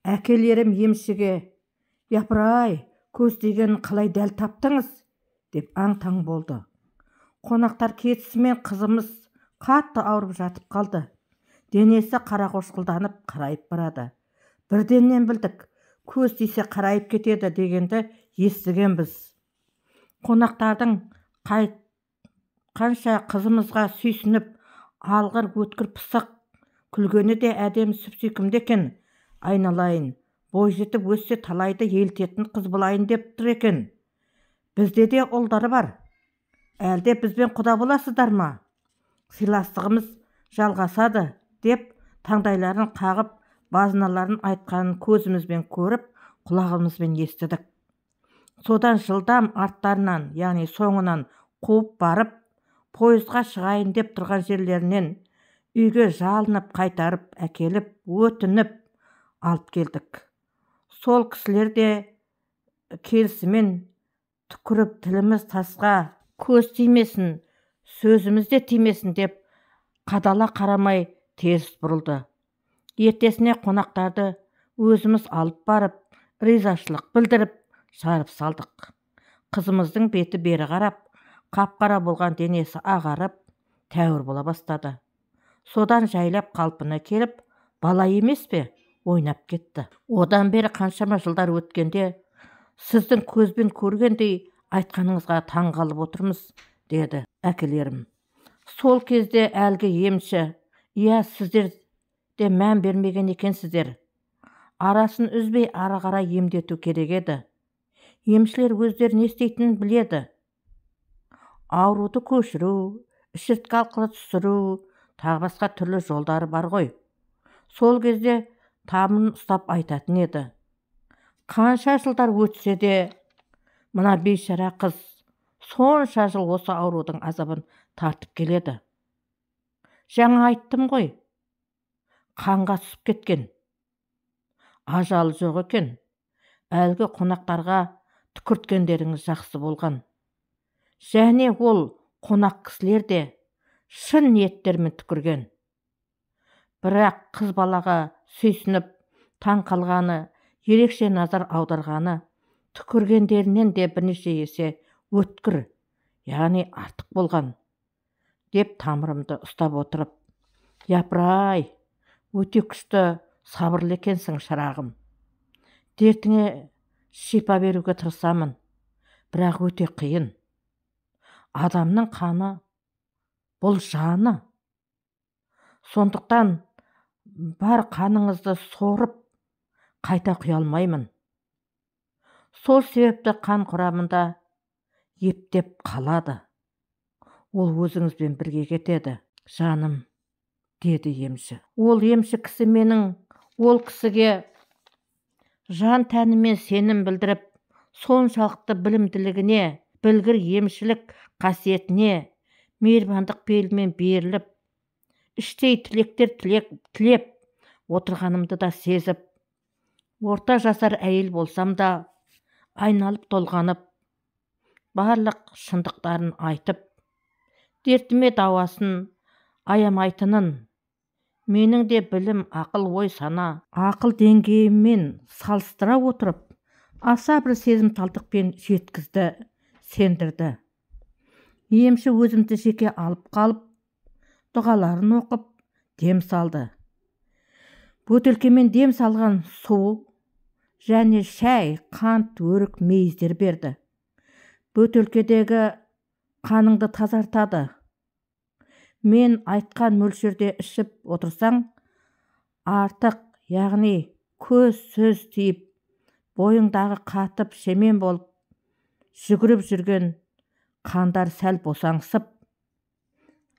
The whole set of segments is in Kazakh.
Әкелерім емшіге: «Япыр-ай, көз дегенін қалай дәл таптыңыз?» деп аң-таң болды. Қонақтар кетісімен қызымыз қатты ауырып жатып қалды. Денесі қара-қошқылданып қарайып барады. Бірденнен білдік, көз тисе қарайып кетеді дегенді естігенбіз. Қонақтардың қанша қызымызға сүйсініп, алғыр өткір пысық күлгені де әдемі сүп-сүйкімді екен. Айналайын, бой жетіп өссе талайды елтетін қыз болайын деп тұр екен. Бізде де ұлдары бар. Әлде бізбен құда боласыздар ма? Сыйластығымыз жалғасады деп таңдайларын қағып, базыналарын айтқанын көзімізбен көріп, құлағымызбен естідік. Содан жылдам арттарынан, яғни соңынан қуып барып, пойызға шығайын деп тұрған жерлерінен үйге жалынып қайтарып әкеліп, өтініп алып келдік. Сол кісілер де келісімен түкіріп тіліміз тасқа, көз тимесін, сөзіміз де тимесін деп қадала қарамай теріс бұрылды. Ертесіне қонақтарды өзіміз алып барып, ризашылық білдіріп, шығарып салдық. Қызымыздың беті бері қарап, қап-қара болған денесі ағарып, тәуір бола бастады. Содан жайлап қалпына келіп, бала емес пе, ойнап кетті. Одан бері қаншама жылдар өткенде, сіздің көзбен көргендей айтқаныңызға таң қалып отырмыз, деді әкелерім. Сол кезде әлгі емші: «Иә, сіздер де мән бермеген екенсіздер. Арасын үзбей ары қарай емдету керек еді. Емшілер өздері не істейтінін біледі. Ауруды көшіру, ішірткі арқылы түсіру, тағы басқа түрлі жолдары бар ғой. Сол кезде тамын ұстап айтатын еді. Қанша жылдар өтсе де, мына бейшара қыз сонша жыл осы аурудың азабын тартып келеді. Жаңа айттым ғой, қанға түсіп кеткен. Ажалы жоқ екен. Әлгі қонақтарға түкірткендеріңіз жақсы болған. Және ол қонақ кісілер де шын ниеттермен түкірген. Бірақ қыз балаға сүйсініп, таң қалғаны, ерекше назар аударғаны, түкіргендерінен де бірнеше есе өткір, яғни артық болған, деп тамырымды ұстап отырып: «Япыр-ай, өте күшті сабырлы екенсің, шырағым. Дертіңе шипа беруге тырысамын, бірақ өте қиын. Адамның қаны бұл жаны. Сондықтан бар қаныңызды сорып, қайта құя алмаймын. Сол себепті қан құрамында ептеп қалады. Ол өзіңізбен бірге кетеді, жаным», деді емші. Ол емші кісі менің ол кісіге жан тәнімен сенім білдіріп, соншалықты білімділігіне, білгір емшілік қасиетіне, мейірбандық пейілмен беріліп, іштей тілектер тілеп отырғанымды да сезіп, орта жасар әйел болсам да, айналып толғанып, барлық шындықтарын айтып, дертіме дауасын аямайтынын, менің де білім, ақыл, ой, сана, ақыл деңгейімен салыстыра отырып, аса бір сезімталдықпен жеткізді, сендірді. Емші өзімді жеке алып қалып, дұғаларын оқып, дем салды. Бөтелкемен дем салған су және шәй, қант, өрік, мейіздер берді. Бөтелкедегі қаныңды тазартады. Мен айтқан мөлшерде ішіп отырсаң, артық, яғни көз сөз тиіп, бойыңдағы қатып шемен болып, жүгіріп жүрген қандар сәл босаңсып,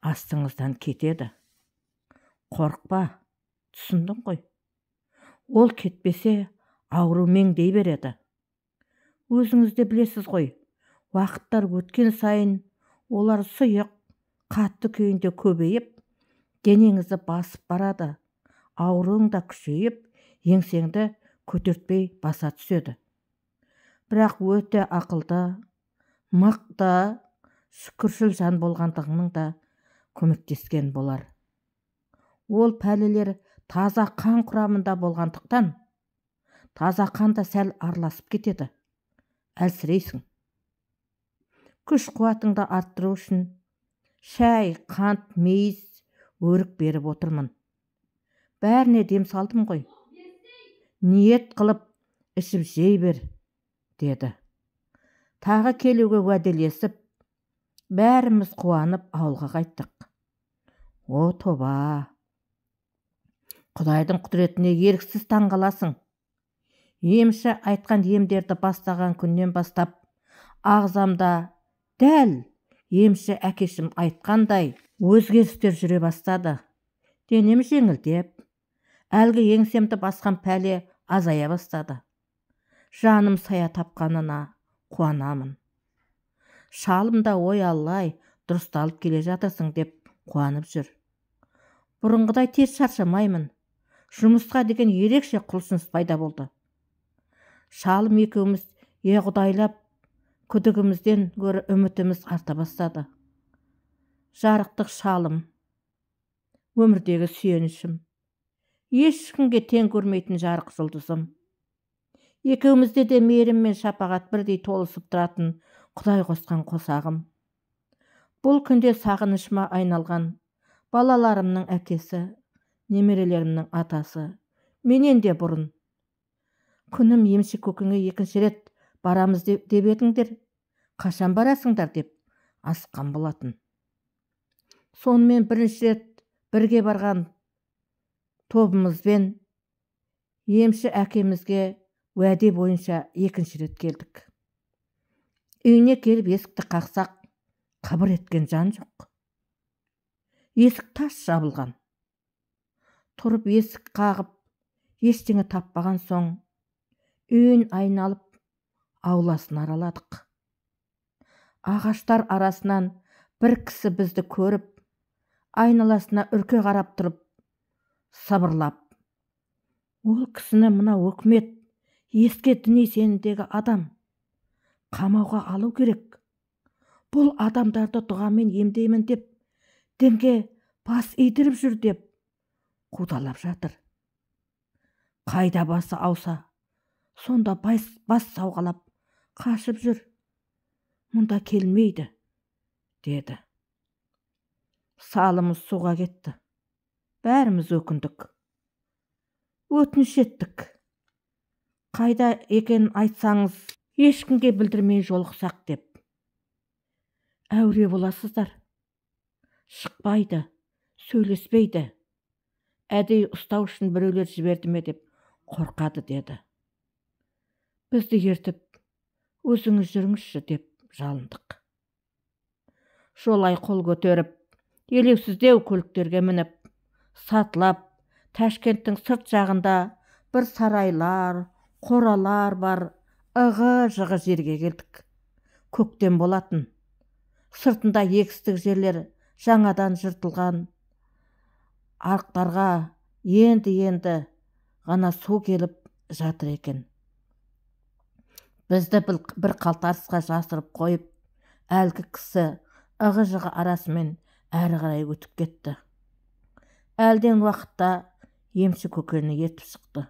астыңыздан кетеді. Қорықпа, түсіндің ғой. Ол кетпесе, ауру меңдей береді. Өзіңіз де білесіз ғой, уақыттар өткен сайын олар сұйық, қатты күйінде көбейіп, денеңізді басып барады. Ауруың да күшейіп, еңсеңді көтертпей баса түседі. Бірақ өте ақылды, мықты, шүкіршіл жан болғандығының да көмектескен болар. Ол пәлелер таза қан құрамында болғандықтан, Таза қан да сәл араласып кетеді. Әлсірейсің. Күш қуатыңды арттыру үшін шәй, қант, мейіз, өрік беріп отырмын. Бәріне дем салдым ғой. Ниет қылып ішіп жей бер, деді. Тағы келуге уәделесіп, бәріміз қуанып ауылға қайттық. О, тоба! Құдайдың құдіретіне еріксіз таңғаласың. Емші айтқан емдерді бастаған күннен бастап, ағзамда дәл емші әкешім айтқандай өзгерістер жүре бастады. Денем жеңілдеп, әлгі еңсемді басқан пәле азая бастады. Жаным сая тапқанына қуанамын. Шалым да ой Аллай, дұрысталып келе жатырсың деп қуанып жүр. Бұрынғыдай тез шаршамаймын. Жұмысқа деген ерекше құлшыныс пайда болды. Шалым екеуміз құдайлап, күдігімізден гөрі үмітіміз арта бастады. Жарықтық шалым, өмірдегі сүйенішім, ешкімге тең көрмейтін жарық жұлдызым. Екеумізде де мейірім мен шапағат бірдей толысып тұратын Құдай қосқан қосағым. Бұл күнде сағынышыма айналған балаларымның әкесі, немерелерімнің атасы, менен де бұрын. Күнім емші көкіңе екінші рет барамыз деп едіңдер, қашан барасыңдар деп асыққан болатын. Сонымен бірінші рет бірге барған тобымызбен емші әкемізге уәде бойынша екінші рет келдік. Үйіне келіп есікті қақсақ, қыбыр еткен жан жоқ. Есік тас жабылған. Тұрып есік қағып, ештеңе таппаған соң, үйін айналып, ауласын араладық. Ағаштар арасынан бір кісі бізді көріп, айналасына үрке қарап тұрып, сабырлап: ол кісіні мына өкімет, еске діни сенімдегі адам қамауға алу керек. Бұл адамдарды дұғамен емдеймін деп, дінге бас идіріп жүр деп қудалап жатыр. Қайда басы ауса, сонда бас сауғалап қашып жүр. Мұнда келмейді, деді. Салымыз суға кетті. Бәріміз өкіндік. Өтініш еттік. Қайда екенін айтсаңыз, ешкімге білдірмей жолықсақ деп. Әуре боласыздар. Шықпайды, сөйлеспейді. Әдей ұстау үшін біреулер жіберді ме деп қорқады, деді. Бізді ертіп, өзіңіз жүріңізші деп жалындық. Жолай қол көтеріп, елеусіздеу көліктерге мініп, сатылап, Ташкенттің сырт жағында бір сарайлар, қоралар бар ығы-жығы жерге келдік. Көктем болатын. Сыртында егістік жерлер жаңадан жыртылған. Арықтарға енді ғана су келіп жатыр екен. Бізді бір қалтарысқа жасырып қойып, әлгі кісі ығы-жығы арасымен әрі қарай өтіп кетті. Әлден уақытта емші көкені ертіп шықты.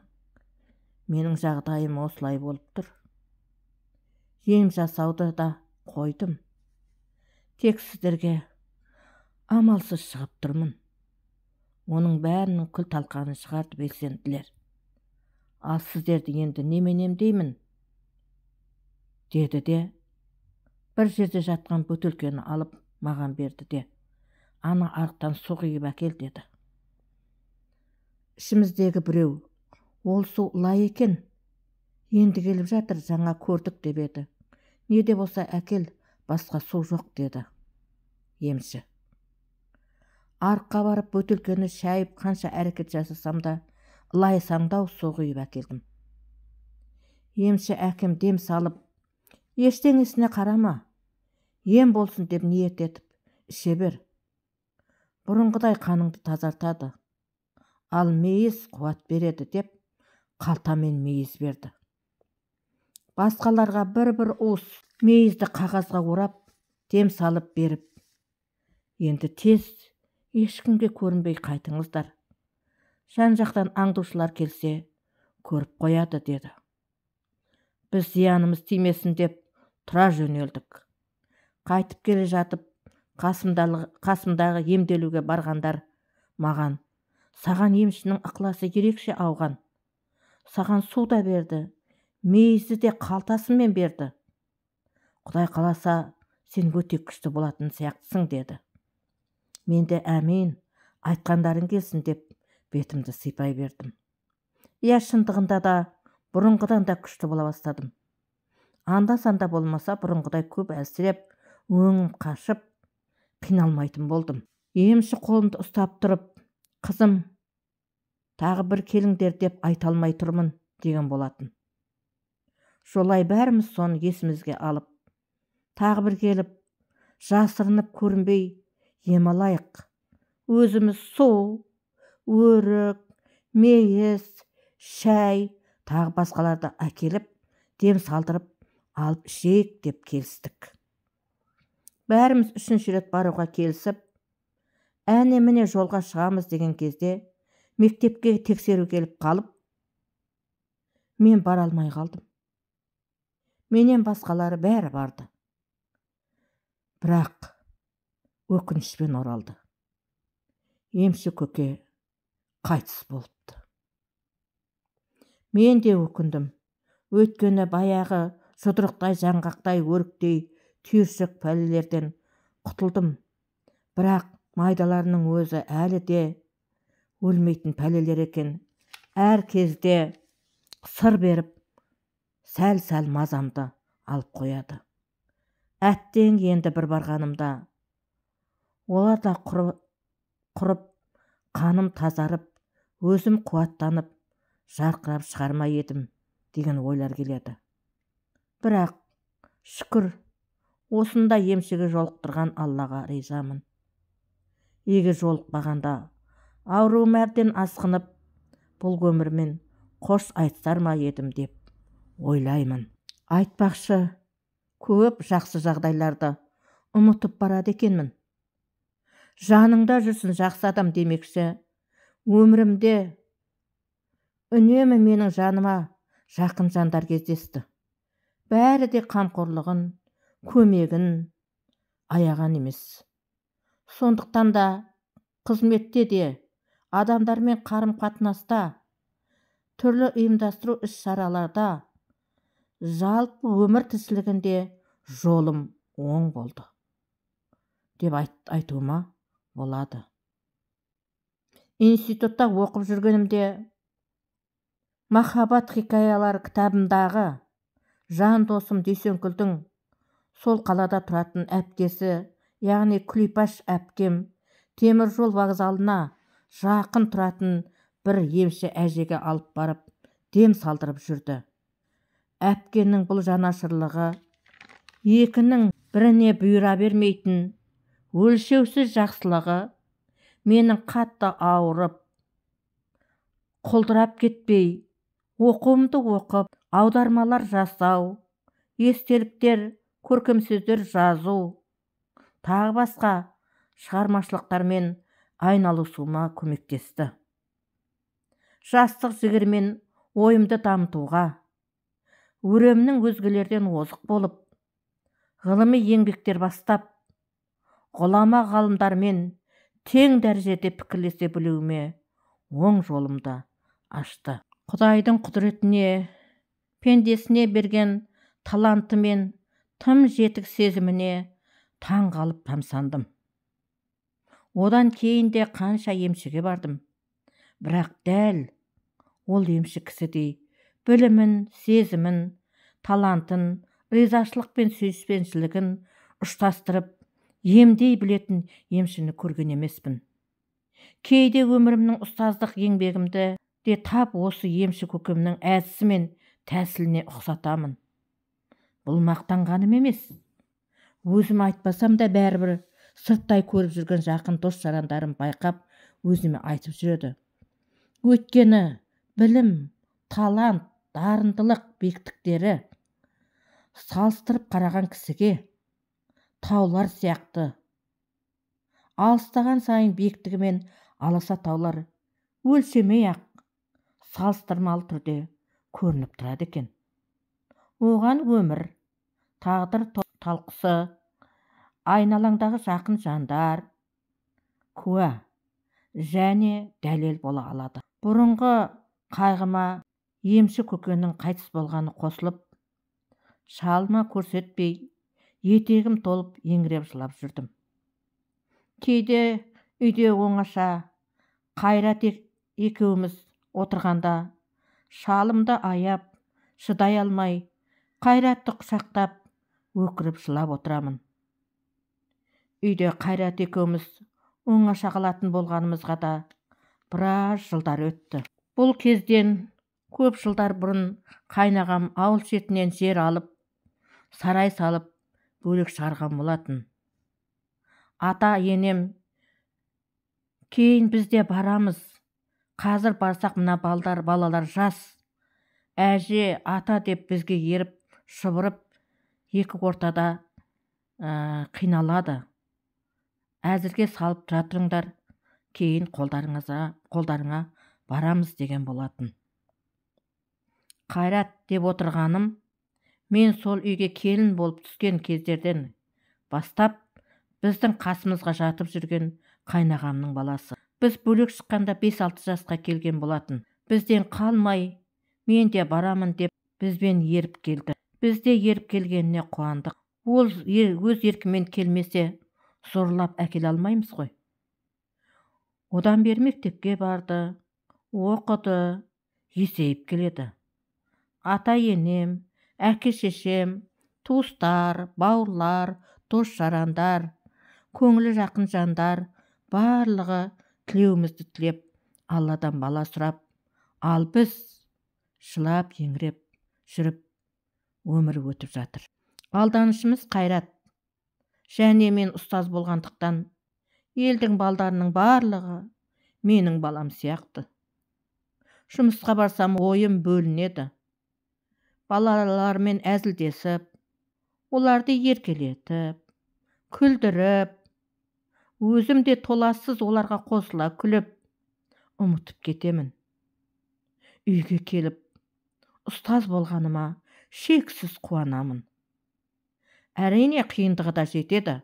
Менің жағдайым осылай болып тұр. Ем жасауды да қойдым. Тек сіздерге амалсыз шығып тұрмын. Оның бәрінің күл талқанын шығарды белсенділер. Ал сіздерді енді немен емдеймін? Деді де, бір жерде жатқан бөтелкені алып маған берді де, ана арықтан су құйып әкел, деді. Ішіміздегі біреу: ол су лай екен, енді келіп жатыр, жаңа көрдік, деп еді. Не де болса әкел, басқа су жоқ, деді емші. Арыққа барып бөтелкені шайып қанша әрекет жасасам да, лай саңдау су құйып әкелдім. Емші әкем дем салып: ештеңесіне қарама, ем болсын деп ниет етіп, іше бер. Бұрынғыдай қаныңды тазартады. Ал мейіз қуат береді деп, қалтамен мейіз берді. Басқаларға бір уыс мейізді қағазға орап, дем салып беріп: енді тез, ешкімге көрінбей қайтыңыздар. Жан жақтан аңдушылар келсе, көріп қояды деді. Біз зиянымыз тимесін деп тұра жөнелдік. Қайтып келе жатып қасымдағы емделуге барғандар маған: саған емшінің ықыласы ерекше ауған. Саған су да берді, мейізі де қалтасымен берді. Құдай қаласа, сен өте күшті болатын сияқтысың деді. Мен де әмин, айтқандарың келсін деп бетімді сипай бердім. Иә, шындығында да бұрынғыдан да күшті бола бастадым. Анда-санда болмаса бұрынғыдай көп әлсіреп, өңім қашып, қиналмайтын болдым. Емші қолымды ұстап тұрып: қызым, тағы бір келіңдер деп айта алмай тұрмын деген болатын. Жолай бәріміз соны есімізге алып, тағы бір келіп, жасырынып көрінбей ем алайық. Өзіміз су, өрік, мейіз, шәй, тағы басқаларды әкеліп, дем салдырып алып ішейік деп келістік. Бәріміз 3-ші рет баруға келісіп, әне міне жолға шығамыз деген кезде мектепке тексеру келіп қалып, мен бара алмай қалдым. Менен басқалары бәрі барды. Бірақ өкінішпен оралды. Емші көке қайтыс болыпты. Мен де өкіндім. Өйткені баяғы жұдырықтай, жаңғақтай, өріктей, түйіршік пәлелерден құтылдым. Бірақ майдаларының өзі әлі де өлмейтін пәлелер екен. Әр кезде сыр беріп, сәл-сәл мазамды алып қояды. Әттең енді бір барғанымда олар да құрып, қаным тазарып, өзім қуаттанып, жарқырап шығарма едім деген ойлар келеді. Бірақ шүкір, осында емшіге жолықтырған Аллаға ризамын. Егер жолықпағанда ауруым әбден асқынып, бұл өмірмен қош айтсар ма едім деп ойлаймын. Айтпақшы, көп жақсы жағдайларды ұмытып барады екенмін. Жаныңда жүрсін жақсы адам демекші, өмірімде үнемі менің жаныма жақын жандар кездесті. Бәрі де қамқорлығын, көмегін аяған емес. Сондықтан да қызметте де, адамдармен қарым-қатынаста, түрлі ұйымдастыру іс-шараларда, жалпы өмір тіршілігінде жолым оң болды деп айтуыма болады. Институтта оқып жүргенімде махаббат хикаялары кітабындағы жан досым Дүйсенкүлдің сол қалада тұратын әпкесі, яғни Күлипаш әпкем, темір жол вокзалына жақын тұратын бір емші әжеге алып барып, дем салдырып жүрді. Әпкенің бұл жанашырлығы, екінің біріне бұйыра бермейтін өлшеусіз жақсылығы менің қатты ауырып, құлдырап кетпей, оқуымды оқып, аудармалар жасау, естеліктер, көркемсөздер жазу, тағы басқа шығармашылықтармен айналысуыма көмектесті. Жастық жігермен ойымды дамытуға, өремнің өзгелерден озық болып, ғылыми еңбектер бастап, ғұлама ғалымдармен тең дәрежеде пікірлесе білуіме оң жолымды ашты. Құдайдың құдіретіне, пендесіне берген таланты мен тым жетік сезіміне таң қалып тамсандым. Одан кейін де қанша емшіге бардым. Бірақ дәл ол емші кісідей білімін, сезімін, талантын, ризашылық пен сүйіспеншілігін ұштастырып, емдей білетін емшіні көрген емеспін. Кейде өмірімнің ұстаздық еңбегімді де тап осы емші көкемнің әдісі мен тәсіліне ұқсатамын. Бұл мақтанғаным емес. Өзім айтпасам да бәрібір сырттай көріп жүрген жақын дос-жарандарым байқап, өзіме айтып жүреді. Өйткені білім, талант, дарындылық биіктіктері салыстырып қараған кісіге таулар сияқты. Алыстаған сайын биіктігі мен аласа таулар өлшемей-ақ салыстырмалы түрде көрініп тұрады екен. Оған өмір, тағдыр талқысы, айналаңдағы жақын жандар куә және дәлел бола алады. Бұрынғы қайғыма емші көкеннің қайтыс болғаны қосылып, шалыма көрсетпей, етегім толып еңіреп жылап жүрдім. Кейде үйде оңаша Қайрат екеуміз отырғанда, шалымды аяп, шыдай алмай, Қайратты құшақтап, өкіріп жылап отырамын. Үйде Қайрат екеуміз оңаша қалатын болғанымызға да біраз жылдар өтті. Бұл кезден көп жылдар бұрын қайнағам ауыл шетінен жер алып, сарай салып, бөлек шығарған болатын. Ата енем, кейін бізде барамыз, қазір барсақ мына балалар жас. Әже, ата деп бізге еріп, шұбырып, екі ортада қиналады. Әзірге салып жатырыңдар, кейін қолдарыңа барамыз деген болатын. Қайрат деп отырғаным, мен сол үйге келін болып түскен кездерден бастап, біздің қасымызға жатып жүрген қайнағамның баласы. Біз бөлек шыққанда 5-6 жасқа келген болатын. Бізден қалмай, мен де барамын деп, бізбен еріп келді. Бізде еріп келгеніне қуандық. Ол өз еркімен келмесе, зорлап әкеле алмаймыз ғой. Одан бері мектепке барды, оқыды, есейіп келеді. Ата енем, әке шешем, туыстар, бауырлар, дос-жарандар, көңілі жақын жандар барлығы тілеуімізді тілеп, Алладан бала сұрап, ал біз жылап еңіреп жүріп өмір өтіп жатыр. Алданышымыз Қайрат. Және мен ұстаз болғандықтан, елдің балдарының барлығы менің балам сияқты. Жұмысқа барсам ойым бөлінеді. Балалармен әзілдесіп, оларды еркелетіп, күлдіріп, өзім де толассыз оларға қосыла күліп, ұмытып кетемін. Үйге келіп, ұстаз болғаныма шексіз қуанамын. Әрине қиындығы да жетеді.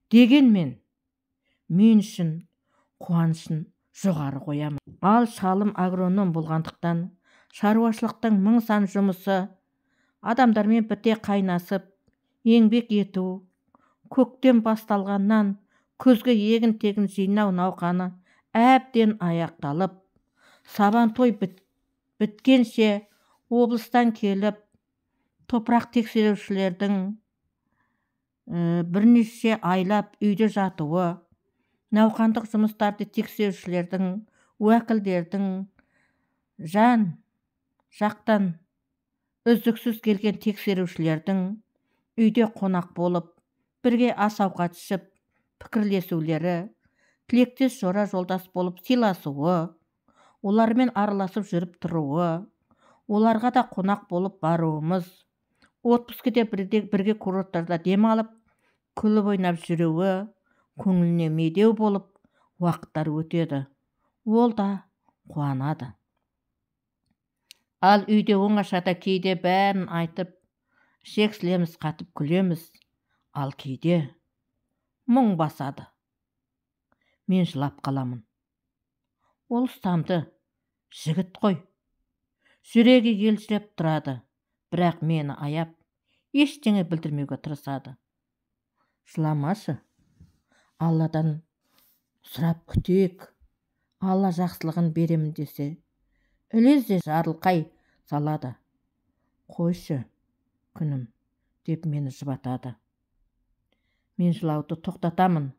Дегенмен, мен үшін қуанышын жоғары қоямын. Ал шалым агроном болғандықтан, шаруашылықтың мың сан жұмысы, адамдармен біте қайнасып, еңбек ету, көктем басталғаннан күзгі егін тегін жинау науқаны әбден аяқталып, сабантой біткенше облыстан келіп, топырақ тексерушілердің бірнеше айлап үйде жатуы, науқандық жұмыстарды тексерушілердің, уәкілдердің жан жақтан үздіксіз келген тексерушілердің үйде қонақ болып, бірге ас ауқат ішіп, пікірлесулері, тілектес жора жолдас болып сыйласуы, олармен араласып жүріп тұруы, оларға да қонақ болып баруымыз, отпускіде бірге курорттарда демалып, күліп ойнап жүруі, көңіліне медеу болып уақыттар өтеді. Ол да қуанады. Ал үйде оңашада кейде бәрін айтып, шексілеміз, қатып күлеміз. Ал кейде мұң басады. Мен жылап қаламын. Ол ұстамды, жігіт қой. Жүрегі елжіреп тұрады, бірақ мені аяп, ештеңе білдірмеуге тырысады. Жыламашы. Алладан сұрап күтейік. Алла жақсылығын беремін десе, ілезде жарылқай салады. Қойшы, күнім, деп мені жұбатады. Мен жылауды тоқтатамын.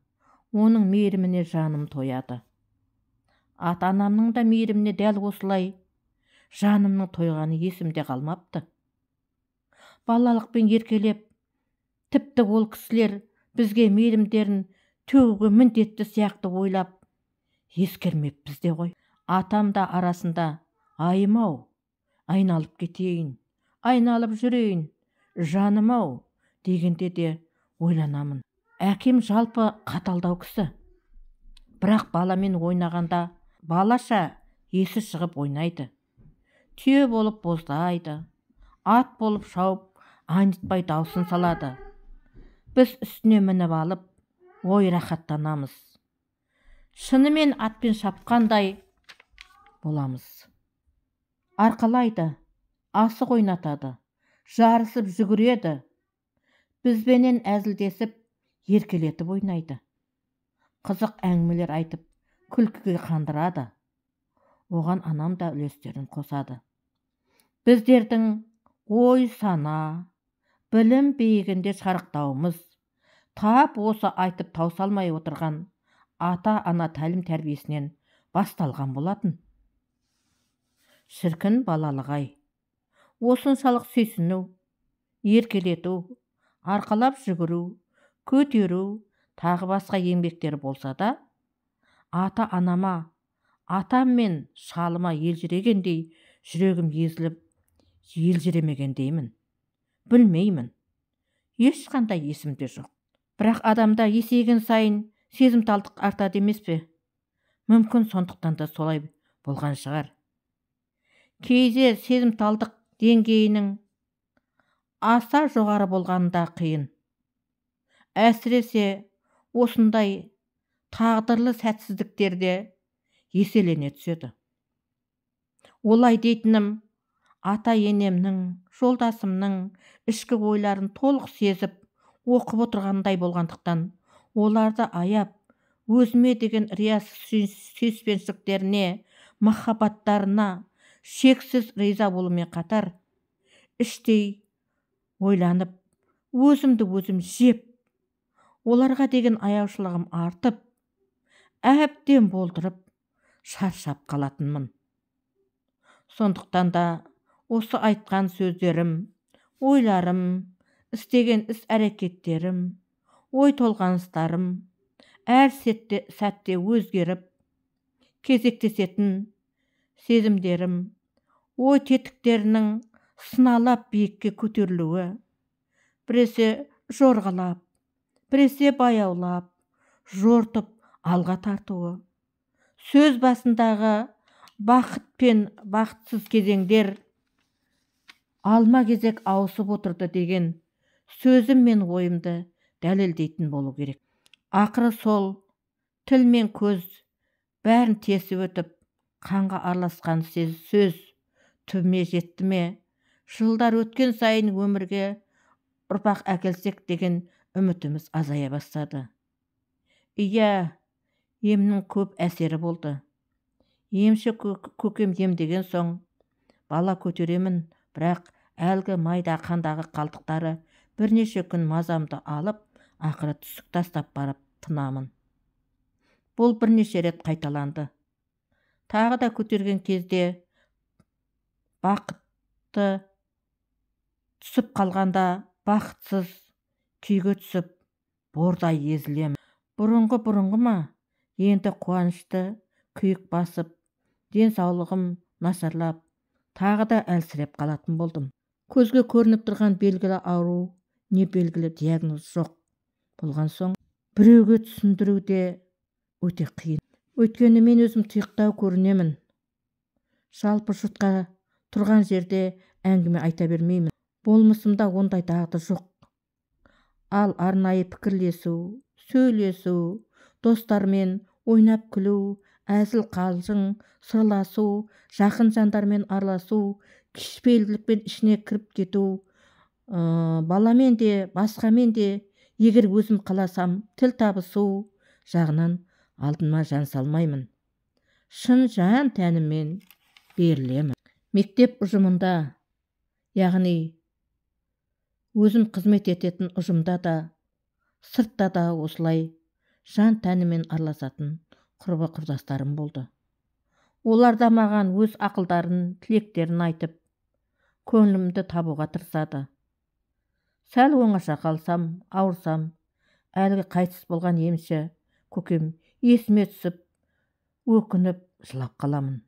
Оның мейіріміне жаным тояды. Ата-анамның да мейіріміне дәл осылай жанымның тойғаны есімде қалмапты. Балалықпен еркелеп, тіпті ол кісілер бізге мейірімдерін төгуге міндетті сияқты ойлап, ескермеппіз де ғой. Атам да арасында, айым-ау, айналып кетейін, айналып жүрейін, жаным-ау дегенде де ойланамын. Әкем жалпы қаталдау кісі. Бірақ баламен ойнағанда балаша есі шығып ойнайды. түйе болып боздайды, ат болып шауып айнытпай даусын салады. Біз үстіне мініп алып, ой рахаттанамыз. Шынымен атпен шапқандай боламыз. Арқалайды, асық ойнатады, жарысып жүгіреді, бізбенен әзілдесіп, еркелетіп ойнайды. Қызық әңгімелер айтып, күлкіге қандырады. Оған анам да үлестерін қосады. Біздердің ой сана, білім биігінде шарықтауымыз, тап осы айтып таусалмай отырған ата-ана тәлім тәрбиесінен басталған болатын. Шіркін балалығай, осыншалық сүйсіну, еркелету, арқалап жүгіру, көтеру, тағы басқа еңбектері болса да, ата-анама, атам мен шалыма елжірегендей жүрегім езіліп, елжіремегендеймін. Білмеймін. Ешқандай есімде жоқ. Бірақ адамда есейген сайын сезімталдық артады емес пе? Мүмкін сондықтан да солай болған шығар. Кейде сезімталдық деңгейінің аса жоғары болғанда қиын. Әсіресе осындай тағдырлы сәтсіздіктерде еселене түседі. Олай дейтінім, ата-енемнің, жолдасымның ішкі ойларын толық сезіп, оқып отырғандай болғандықтан, оларды аяп, өзіме деген риясыз сүйіспеншіліктеріне, махаббаттарына шексіз риза болумен қатар, іштей ойланып, өзімді өзім жеп, оларға деген аяушылығым артып, әбден болдырып, шаршап қалатынмын. Сондықтан да осы айтқан сөздерім, ойларым, істеген іс-әрекеттерім, ой толғаныстарым әр сәтте өзгеріп, кезектесетін сезімдерім, ой тетіктерінің сыналап биікке көтерілуі, біресе жорғалап, біресе баяулап, жортып алға тартуы, сөз басындағы бақыт пен бақытсыз кезеңдер алма кезек ауысып отырды деген сөзім мен ойымды дәлелдейтін болу керек. Ақыры сол тіл мен көз бәрін тесіп өтіп, қанға араласқан сөз түбіме жетті ме? Жылдар өткен сайын өмірге ұрпақ әкелсек деген үмітіміз азая бастады. Иә, емнің көп әсері болды. Емші көкем емдеген соң бала көтеремін, бірақ әлгі майда қандағы қалдықтары бірнеше күн мазамды алып, ақыры түсік тастап барып тынамын. Бұл бірнеше рет қайталанды. Тағы да көтерген кезде бақытты түсіп қалғанда бақытсыз күйге түсіп, бордай езілемін. Бұрынғы ма? Енді қуанышты күйік басып, денсаулығым нашарлап, тағы да әлсіреп қалатын болдым. Көзге көрініп тұрған белгілі ауру, не белгілі диагноз жоқ болған соң, біреуге түсіндіру де өте қиын. Өйткені мен өзім тұйықтау көрінемін. Жалпы жұртқа тұрған жерде әңгіме айта бермеймін. Болмысымда ондай дағды жоқ. Ал арнайы пікірлесу, сөйлесу, достармен ойнап күлу, әзіл қалжың, сырласу, жақын жандармен араласу, кішіпейілділікпен ішіне кіріп кету, баламен де, басқамен де, егер өзім қаласам, тіл табысу жағынан алдыма жан салмаймын. Шын жан тәніммен берілемін. Мектеп ұжымында, яғни өзім қызмет ететін ұжымда да, сыртта да осылай жан тәнімен араласатын құрбы құрдастарым болды. Олар да маған өз ақылдарын, тілектерін айтып, көңілімді табуға тырысады. Сәл оңаша қалсам, ауырсам, әлгі қайтыс болған емші көкем есіме түсіп, өкініп, жылап қаламын.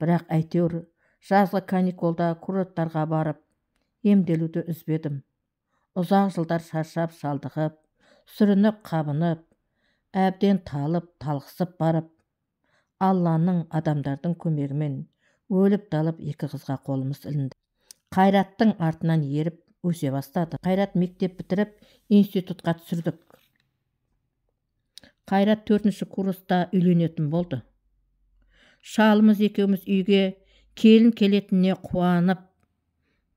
Бірақ әйтеуір жазғы каникулда курорттарға барып, емделуді үзбедім. Ұзақ жылдар шаршап, шалдығып, сүрініп, қабынып, әбден талып, талғысып барып, Алланың адамдардың көмегімен Өліп талып екі қызға қолымыз ілінді. Қайраттың артынан еріп өсе бастады. Қайрат мектеп бітіріп институтқа түсірдік. Қайрат 4-ші курста үйленетін болды. Шалымыз екеуміз үйге келін келетініне қуанып,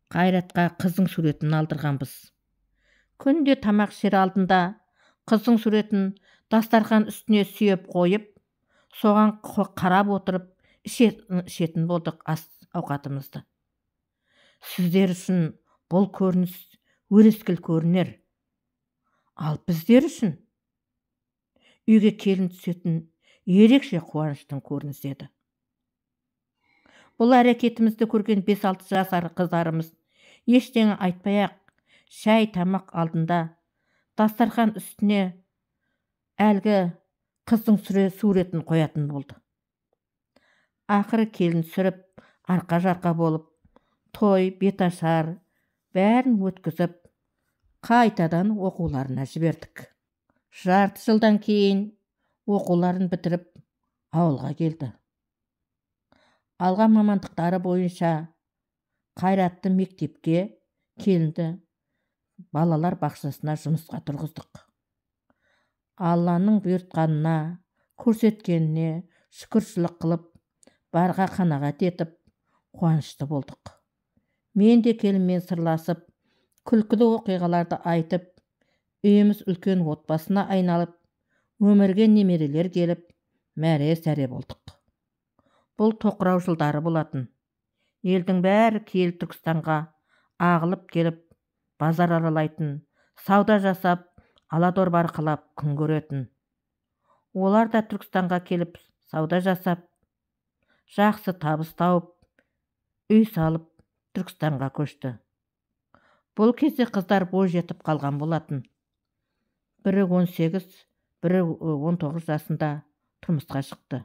Қайратқа қыздың суретін алдырғанбыз. Күнде тамақ ішер алдында қыздың суретін дастархан үстіне сүйеп қойып, соған қарап отырып ішетін болдық ауқатымызды. Сіздер үшін бұл көрініс өрескел көрінер, ал біздер үшін үйге келін түсетін ерекше қуаныштың көрінісі еді. Бұл әрекетімізді көрген 5-6 жасар қыздарымыз ештеңе айтпай-ақ шай тамақ алдында дастархан үстіне әлгі қыздың суретін қоятын болды. Ақыры келін түсіріп, арқа-жарқа болып, той, беташар бәрін өткізіп, қайтадан оқуларына жібердік. Жарты жылдан кейін оқуларын бітіріп ауылға келді. Алған мамандықтары бойынша Қайратты мектепке, келінді балалар бақшасына жұмысқа тұрғыздық. Алланың бұйыртқанына, көрсеткеніне шүкіршілік қылып, барға қанағат етіп, қуанышты болдық. Мен де келінмен сырласып, күлкілі оқиғаларды айтып, үйіміз үлкен отбасына айналып, өмірге немерелер келіп, мәре-сәре болдық. Бұл тоқырау жылдары болатын. Елдің бәрі киелі Түркістанға ағылып келіп, базар аралайтын, сауда жасап, аладор барқылап күн көретін. Олар да Түркістанға келіп, сауда жасап, жақсы табыс тауып, үй салып, Түркістанға көшті. Бұл кезде қыздар бой жетіп қалған болатын. Бірі 18, бірі 19 жасында тұрмысқа шықты.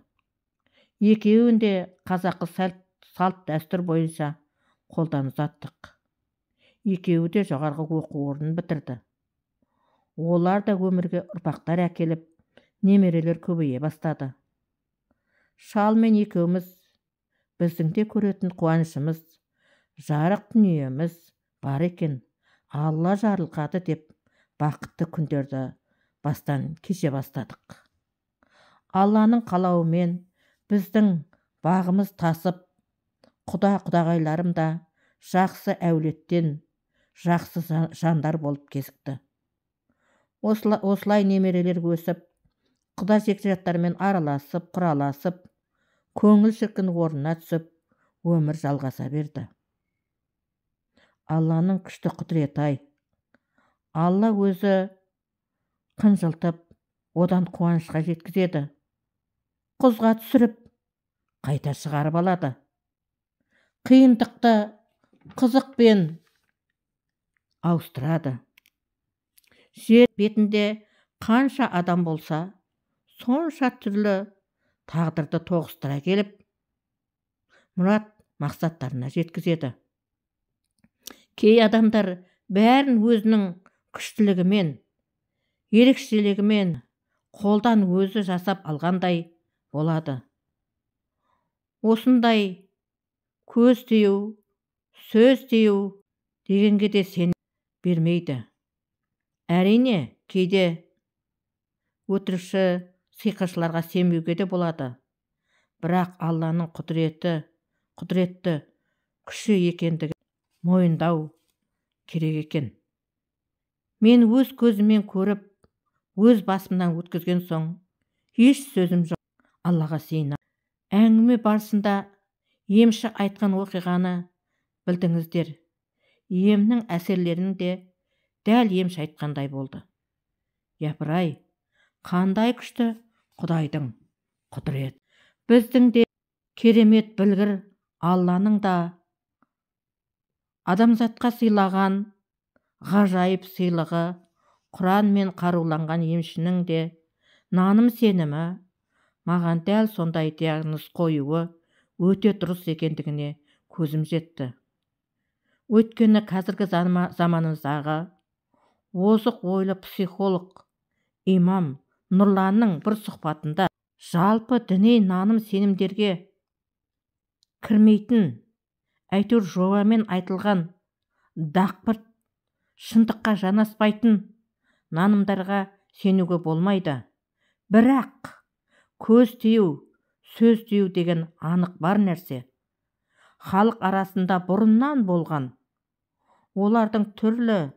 Екеуінде қазақы салт дәстүр бойынша қолдан ұзаттық. Екеуі де жоғарғы оқу орнын бітірді. Олар да өмірге ұрпақтар әкеліп, немерелер көбейе бастады. Шал мен екеуміз, біздің де көретін қуанышымыз, жарық дүниеміз бар екен, Алла жарылқады деп бақытты күндерді бастан кеше бастадық. Алланың қалауымен біздің бағымыз тасып, құда-құдағайларым да жақсы әулеттен, жақсы жандар болып кезікті. Осылай немерелер өсіп, құда жекжаттармен араласып, құраласып, көңіл шіркін орнына түсіп, өмір жалғаса берді. Алланың күшті құдіреті-ай. Алла өзі қынжылтып, одан қуанышқа жеткізеді. Құзға түсіріп, қайта шығарып алады. Қиындықты қызықпен ауыстырады. Жер бетінде қанша адам болса, сонша түрлі тағдырды тоғыстыра келіп, мұрат мақсаттарына жеткізеді. Кей адамдар бәрін өзінің күштілігімен, ерекшелігімен қолдан өзі жасап алғандай болады. Осындай көз тию, сөз тию дегенге де сен бермейді. Әрине, кейде өтірікші сиқыршыларға сенбеуге де болады. Бірақ Алланың құдіретті күші екендігін мойындау керек екен. Мен өз көзіммен көріп, өз басымнан өткізген соң, еш сөзім жоқ. Аллаға сыйынамын. Әңгіме барысында емші айтқан оқиғаны білдіңіздер. Емнің әсерлерінің де дәл емші айтқандай болды. Япыр-ай, қандай күшті Құдайдың құдірет. Біздің де керемет білгір Алланың да адамзатқа сыйлаған ғажайып сыйлығы, Құранмен қаруланған емшінің де наным сенімі маған дәл сондай диагноз қоюы өте дұрыс екендігіне көзім жетті. Өйткені қазіргі заманымыздағы озық ойлы психолог имам Нұрланның бір сұхбатында жалпы діни наным сенімдерге кірмейтін, әйтеуір жобамен айтылған дақпырт, шындыққа жанаспайтын нанымдарға сенуге болмайды. Бірақ көз тию, сөз тию деген анық бар нәрсе. Халық арасында бұрыннан болған, олардың түрлі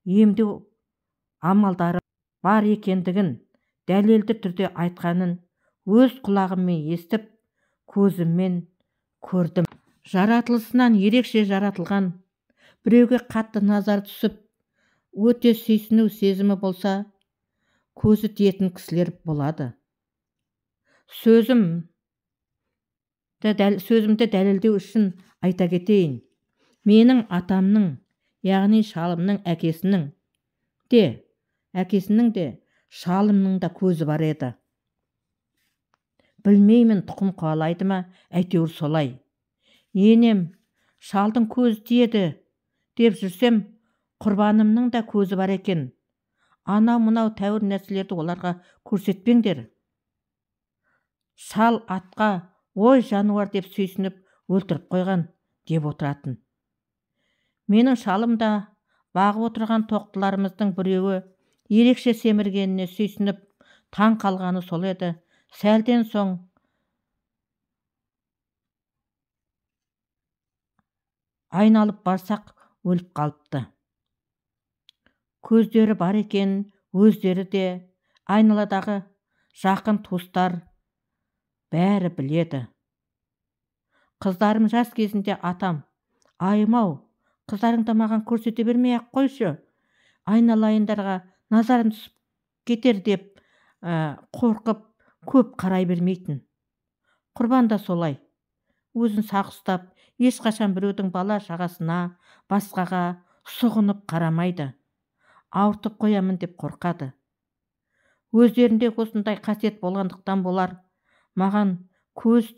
емдеу амалдары бар екендігін дәлелді түрде айтқанын өз құлағыммен естіп, көзіммен көрдім. Жаратылысынан ерекше жаратылған, біреуге қатты назар түсіп, өте сүйсіну сезімі болса, көзі тиетін кісілер болады. Сөзімді дәлелдеу үшін айта кетейін. Менің атамның, яғни шалымның әкесінің де, шалымның да көзі бар еді. Білмеймін, тұқым қуалайды ма, әйтеуір солай. Енем шалдың көзі тиеді деп жүрсем, құрбанымның да көзі бар екен. Анау-мынау тәуір нәрселерді оларға көрсетпеңдер. Шал атқа ой жануар деп сүйсініп өлтіріп қойған деп отыратын. Менің шалым да бағып отырған тоқтыларымыздың біреуі ерекше семіргеніне сүйсініп таң қалғаны сол еді. Сәлден соң айналып барсақ өліп қалыпты. Көздері бар екен, өздері де, айналадағы жақын туыстар бәрі біледі. Қыздарым жас кезінде атам, айым-ау, қыздарыңды маған көрсете бермей-ақ қойшы, айналайындарға назарым түсіп кетер деп қорқып көп қарай бермейтін. Құрбан да солай. Өзін сақ ұстап, ешқашан біреудің бала шағасына, басқаға сұғынып қарамайды. Ауыртып қоямын деп қорқады. Өздерінде осындай қасиет болғандықтан болар, маған көз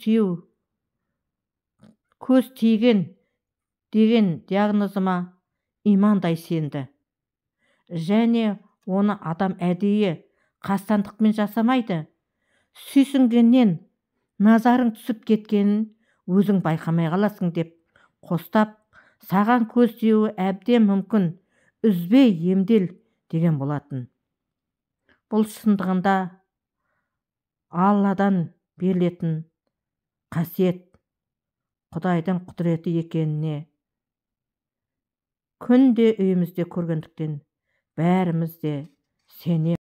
тиген деген диагнозыма имандай сенді. Және оны адам әдейі қастандықпен жасамайды. Сүйсінгеннен назарың түсіп кеткенін өзің байқамай қаласың деп қостап, саған көз тиюі әбден мүмкін, үзбей емдел деген болатын. Бұл шындығында Алладан берілетін қасиет, Құдайдың құдіреті екеніне күнде үйімізде көргендіктен бәріміз де сенеміз.